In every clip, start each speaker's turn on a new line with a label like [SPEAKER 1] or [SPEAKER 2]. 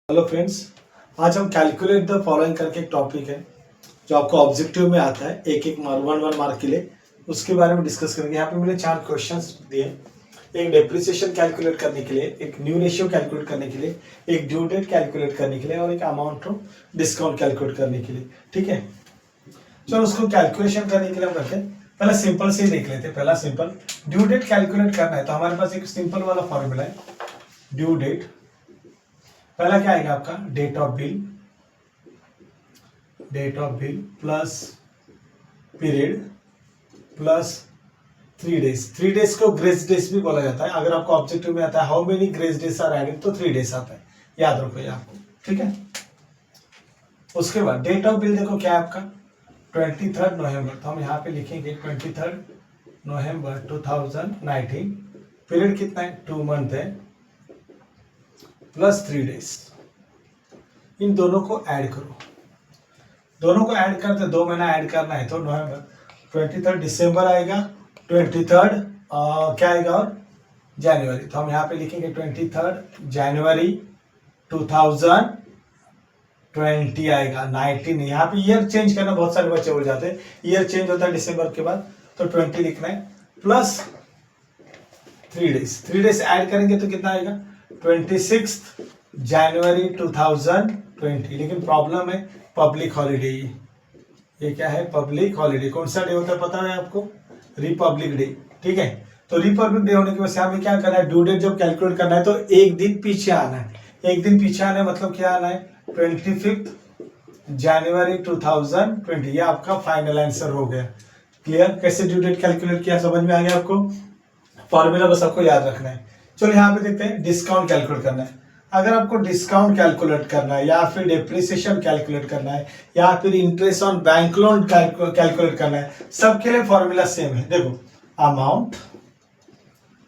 [SPEAKER 1] Hello friends, आज हम calculate the following करके एक टॉपिक है जो आपको ऑब्जेक्टिव में आता है एक एक मार्क वन मार्क के लिए, उसके बारे में डिस्कस करेंगे। यहाँ पे मैंने 4 क्वेश्चंस दिए, एक डेप्रिसिएशन कैलकुलेट करने के लिए, एक न्यू रेशियो कैलकुलेट करने के लिए, एक ड्यू डेट कैलकुलेट करने के लिए और एक अमाउंट ऑफ डिस्काउंट कैलकुलेट करने के लिए। ठीक है, चलो उसको कैलकुलेशन करने के लिए हम करते हैं। पहले सिंपल से ही देख लेते हैं। पहला सिंपल, ड्यू डेट कैलकुलेट करना है तो हमारे पास एक सिंपल वाला फॉर्मूला है। ड्यू डेट, पहला क्या आएगा आपका, date of bill plus period plus 3 days. 3 days को ग्रेस डेज भी बोला जाता है। अगर आपको ऑब्जेक्टिव में आता है how many grace days are added तो 3 डेज आता है, याद रखो ये आपको। ठीक है, उसके बाद डेट ऑफ बिल देखो क्या है आपका, 23 नवंबर। तो हम यहाँ पे लिखेंगे 23 नवंबर 2019। पीरियड कितना है, 2 मंथ है, प्लस 3 डेज। इन दोनों को ऐड करो, दोनों को ऐड करते 2 महीना ऐड करना है तो नवंबर, 23 दिसंबर आएगा, 23 क्या आएगा और जनवरी। तो हम यहाँ पे लिखेंगे 23 जनवरी 2020 आएगा, 19। यहाँ पे ईयर चेंज करना बहुत सारे बच्चे हो जाते हैं, ईयर चेंज होता है दिसंबर के बाद, तो 20 लिखना है प्लस 3 डेज। 3 डेज ऐड करेंगे तो कितना आएगा, 26 जनवरी 2020। लेकिन प्रॉब्लम है पब्लिक हॉलीडे, ये क्या है, पब्लिक हॉलीडे। कौन सा डे होता है पता है आपको, रिपब्लिक डे। ठीक है, तो रिपब्लिक डे होने की वजह से हमें क्या करना है, ड्यू डेट जब कैलकुलेट करना है तो एक दिन पीछे आना है। एक दिन पीछे आना है मतलब क्या आना है, 25 जनवरी 2020। ये आपका फाइनल आंसर हो गया। क्लियर, कैसे ड्यू डेट कैलकुलेट किया समझ में आ गया आपको, फॉर्मूला बस आपको याद रखना है। चलो यहाँ पे देखते हैं, डिस्काउंट कैलकुलेट करना है। अगर आपको डिस्काउंट कैलकुलेट करना है या फिर डेप्रिसिएशन कैलकुलेट करना है या फिर interest on bank loan calculate करना है, सबके लिए फॉर्मूला सेम है। देखो, अमाउंट,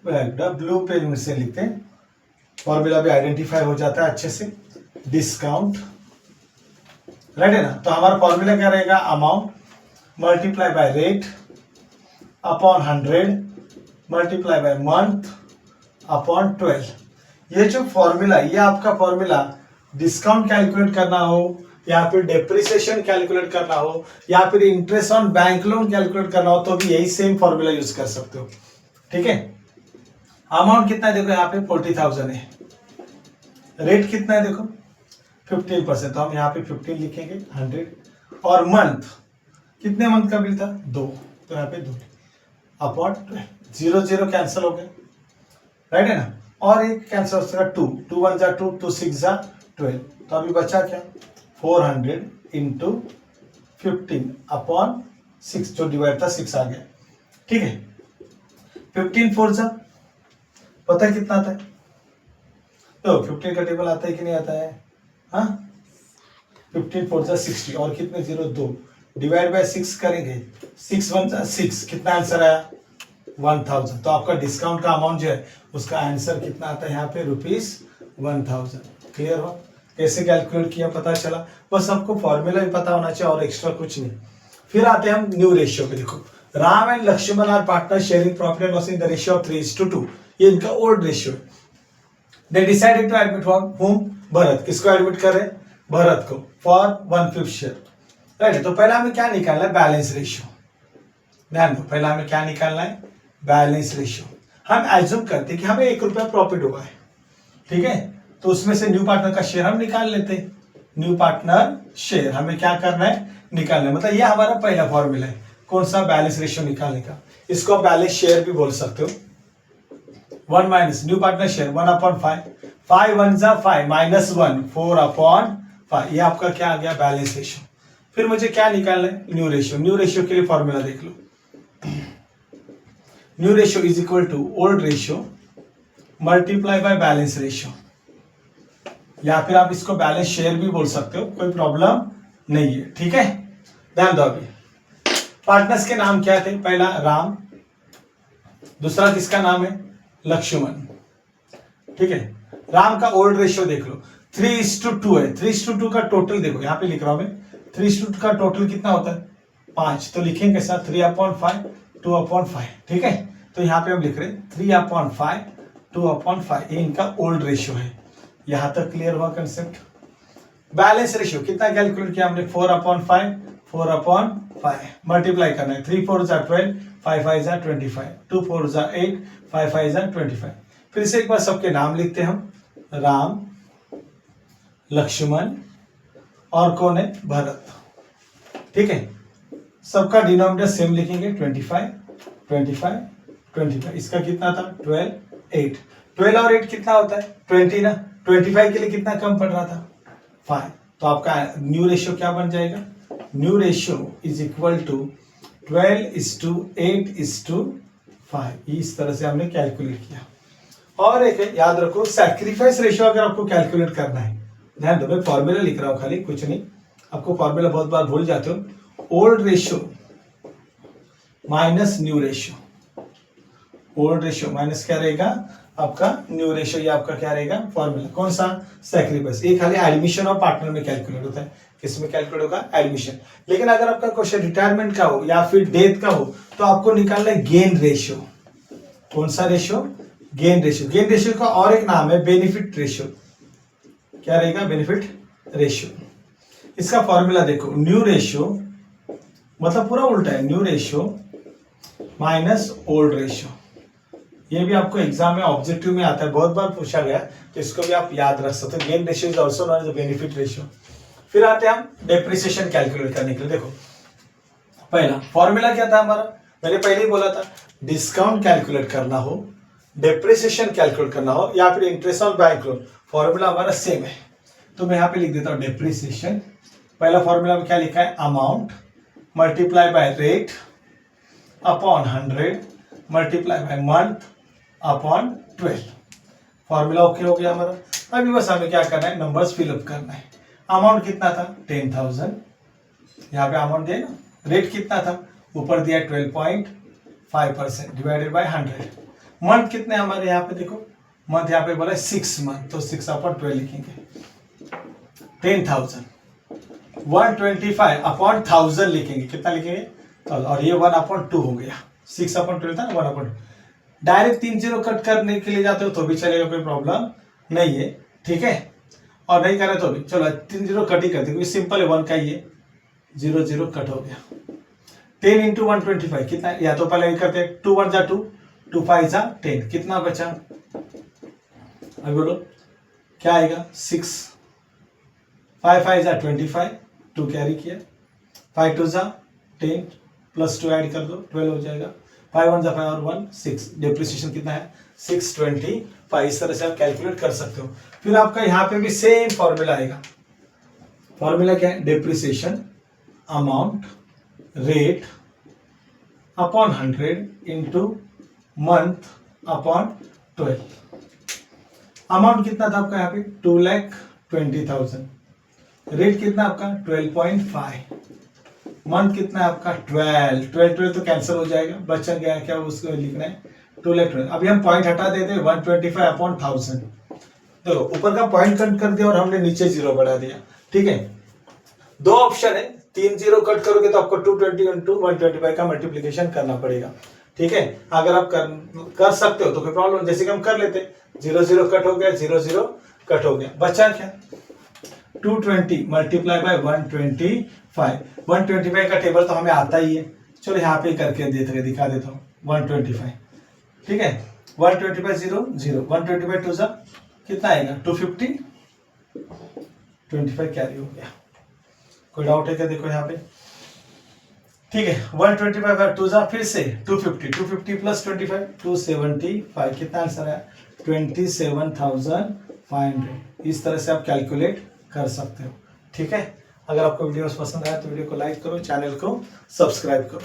[SPEAKER 1] ब्लू पेन में से लिखते हैं, फॉर्मूला भी आइडेंटिफाई हो जाता है अच्छे से। डिस्काउंट, राइट है ना। तो हमारा फॉर्मूला क्या रहेगा, amount multiply by rate upon 100 multiply by month upon 12। ये जो फॉर्मूला, ये आपका फॉर्मूला डिस्काउंट कैलकुलेट करना हो या फिर डेप्रिसिएशन कैलकुलेट करना हो या फिर interest on bank loan calculate करना हो तो भी यही सेम फॉर्मूला यूज कर सकते हो। ठीक है, अमाउंट कितना है देखो, यहाँ पे 40,000 है। रेट कितना है देखो, 15%, तो हम यहाँ पे 15 लिखेंगे 100। और मंथ, कितने मंथ का बिल था, 2, तो यहाँ पे 2 अपॉन 0 0 कैंसिल हो गए, राइट है ना। और एक कैंसिल हो जाएगा 2 2 1 जा 2 2 6 जा 12। तो अभी बचा क्या, 400 इंटू 15 अपॉन 6, जो डिवाइड था 6 आ गया। ठीक है, 15 4 जा, पता है कितना आता है, तो 15 का टेबल आता है कि नहीं आता है, हाँ, 15 4 जा 60 और कितने 0 2 डिवाइड बाय 6 करेंगे, 6 1 जा 6, कितना आंसर आया 1000। तो आपका डिस्काउंट का अमाउंट जो है उसका आंसर कितना आता है यहाँ पे, ₹1000। क्लियर हो, कैसे कैलकुलेट किया पता चला, बस आपको फॉर्मूला भी पता होना चाहिए और एक्स्ट्रा कुछ नहीं। फिर आते हैं हम न्यू रेशियो पे। देखो, Ram and Lakshman are partner sharing profit and loss in the ratio of 3:2। ये इनका ओल्ड रेशियो है। They decided to admit him, Bharat. किसको एडमिट कर रहे हैं, भरत को, फॉर 1/5 शेयर, राइट। तो पहला हमें क्या निकालना है, बैलेंस रेशियो। ध्यान दो, पहला हमें क्या निकालना है, बैलेंस रेशियो। हम एज्यूम करते हैं कि हमें 1 रुपया प्रॉफिट हुआ है, ठीक है, तो उसमें से न्यू पार्टनर का शेयर हम निकाल लेते हैं। न्यू पार्टनर शेयर हमें क्या करना है, निकालना है। मतलब ये हमारा पहला फॉर्मूला है, कौन सा, बैलेंस रेशियो निकालने का। इसको आप बैलेंस शेयर भी बोल सकते हो। 1 माइनस न्यू पार्टनर शेयर 1/5, 5 1 जा 5 माइनस 1 4/5। ये आपका क्या आ गया, बैलेंस रेशियो। फिर मुझे क्या निकालना है, न्यू रेशियो। न्यू रेशियो के लिए फॉर्मूला देख लो, new ratio is equal to old ratio multiply by balance ratio, या फिर आप इसको बैलेंस शेयर भी बोल सकते हो, कोई प्रॉब्लम नहीं है। ठीक है, ध्यान दो। अभी पार्टनर्स के नाम क्या थे, पहला राम, दूसरा किसका नाम है, लक्ष्मण। ठीक है, राम का ओल्ड रेशियो देख लो 3:2 है। 3:2 का टोटल देखो, यहाँ पे लिख रहा हूं मैं, 3:2 का टोटल कितना होता है, 5। तो लिखेंगे साथ 3/5 2/5। ठीक है, तो यहाँ पे हम लिख रहे हैं 3/5 2/5। ये इनका ओल्ड रेशियो है। यहां तक क्लियर हुआ कंसेप्ट। बैलेंस रेशियो कितना कैलकुलेट किया हमने, 4/5, 4/5 मल्टीप्लाई करना है, 3 4 जा 12, 5 5 जा 25, 2 4 जा 8, 5 5 जा 25। फिर से एक बार सबके नाम लिखते हैं हम, राम, लक्ष्मण और कौन है, भरत। ठीक है, सबका डिनोमिनेटर सेम लिखेंगे, 25 25 25। इसका कितना था, 12 8। 12 और 8 कितना होता है, 20 ना। 25 के लिए कितना कम पड़ रहा था, 5। तो आपका न्यू रेशियो क्या बन जाएगा, new ratio is equal to 12:8:5। इस तरह से हमने कैलकुलेट किया। और एक है, याद रखो, सैक्रिफाइस रेशियो अगर आपको कैलकुलेट करना है, ध्यान दो, मैं फॉर्मूला लिख रहा हूं खाली, कुछ नहीं, आपको फॉर्मूला बहुत बार भूल जाते हो। Old ratio minus new ratio, old ratio minus क्या रहेगा आपका, न्यू रेशियो। ये आपका क्या रहेगा फॉर्मूला, कौन सा, सैक्रिफाइस। ये खाली एडमिशन और पार्टनर में कैलकुलेट होता है। किसमें कैलकुलेट होगा, एडमिशन। लेकिन अगर आपका क्वेश्चन रिटायरमेंट का हो या फिर डेथ का हो, तो आपको निकालना है गेन रेशियो। कौन सा ratio, gain ratio. Gain ratio का और एक नाम है बेनिफिट रेशियो। क्या रहेगा, बेनिफिट रेशियो। इसका फॉर्मूला देखो, न्यू रेशियो मतलब पूरा उल्टा है, new ratio minus old ratio. ये भी आपको एग्जाम में ऑब्जेक्टिव में आता है, बहुत बार पूछा गया, तो इसको भी आप याद रख सकते हो। Gain ratio is also known as benefit ratio. फिर आते हैं हम डेप्रिसिएशन कैलकुलेट करने के लिए। देखो पहला फॉर्मूला क्या था हमारा, मैंने पहले ही बोला था, डिस्काउंट कैलकुलेट करना हो, डेप्रिसिएशन कैलकुलेट करना हो, या फिर interest on bank loan, formula हमारा सेम है। तो मैं यहाँ पे लिख देता हूँ डेप्रिसिएशन। पहला फॉर्मूला में क्या लिखा है, amount multiply by rate upon 100 multiply by month upon 12। Formula okay हो गया हमारा। अभी बस हमें क्या करना है, नंबर्स फिलअप करना है। अमाउंट कितना था, 10,000, यहाँ पे अमाउंट दिया ना। रेट कितना था, ऊपर दिया 12.5% डिवाइडेड बाय 100। मंथ कितने हमारे यहाँ पे देखो, मंथ यहाँ पे बोला 6 मंथ, तो 6/12 लिखेंगे। 10,000 125 अपॉन 1000 लिखेंगे, कितना लिखेंगे, और ये 1/2 हो गया। 6/12 था ना, 1/2। डायरेक्ट 3 0 कट करने के लिए जाते हो तो भी चलेगा, कोई प्रॉब्लम नहीं है। ठीक है, और नहीं करे तो भी चलो 3 0 कट ही करते, क्योंकि सिंपल है, 1 का ये 0 0 कट हो गया। 10 × 125 कितना, या तो पहले करते हैं, 2 1 जा 2, 2 5 जा 10, कितना बचा, अभी बोलो क्या आएगा, 6, 5 5 जा 25, 2 कैरी किया, 5 2 जा 10 प्लस 2 ऐड कर दो, 12 हो जाएगा। 5 1 जा 5 और 1 6। डेप्रिसिएशन कितना है, 625। इस तरह से आप कैलकुलेट कर सकते हो। फिर आपका यहाँ पे भी सेम फॉर्मूला आएगा। फॉर्मूला क्या है, depreciation amount rate upon 100 into month upon 12। Amount कितना था आपका यहाँ पे, 2,20,000। रेट कितना आपका 12.5। मंथ कितना है आपका 12 तो कैंसिल हो जाएगा, बचा गया क्या, उसको लिखना है 2,20,000। अभी हम पॉइंट हटा देते हैं, 125/1000। देखो ऊपर का पॉइंट कट कर दिया और हमने नीचे 0 बढ़ा दिया। ठीक है, 2 ऑप्शन है, 3 0 कट करोगे तो आपको 220 × 125 का मल्टीप्लीकेशन करना पड़ेगा। ठीक है, अगर आप कर सकते हो तो कोई प्रॉब्लम, जैसे कि हम कर लेते, 0 0 कट हो गया, 0 0 कट हो गया, बचा क्या, 220 मल्टीप्लाई बाय 125। 125 का टेबल तो हमें आता ही है, चलो यहाँ पे करके दिखा देता हूँ। 125, ठीक है, 125 0 0, 125 2 कितना आएगा, 250, 25 कैरी हो गया। कोई डाउट है क्या, देखो यहाँ पे, ठीक है, 125 2 फिर से 250 प्लस 25 275, कितना आंसर है, 27,500। इस तरह से आप कैलकुलेट कर सकते हो। ठीक है, अगर आपको वीडियो पसंद आया तो वीडियो को लाइक करो, चैनल को सब्सक्राइब करो।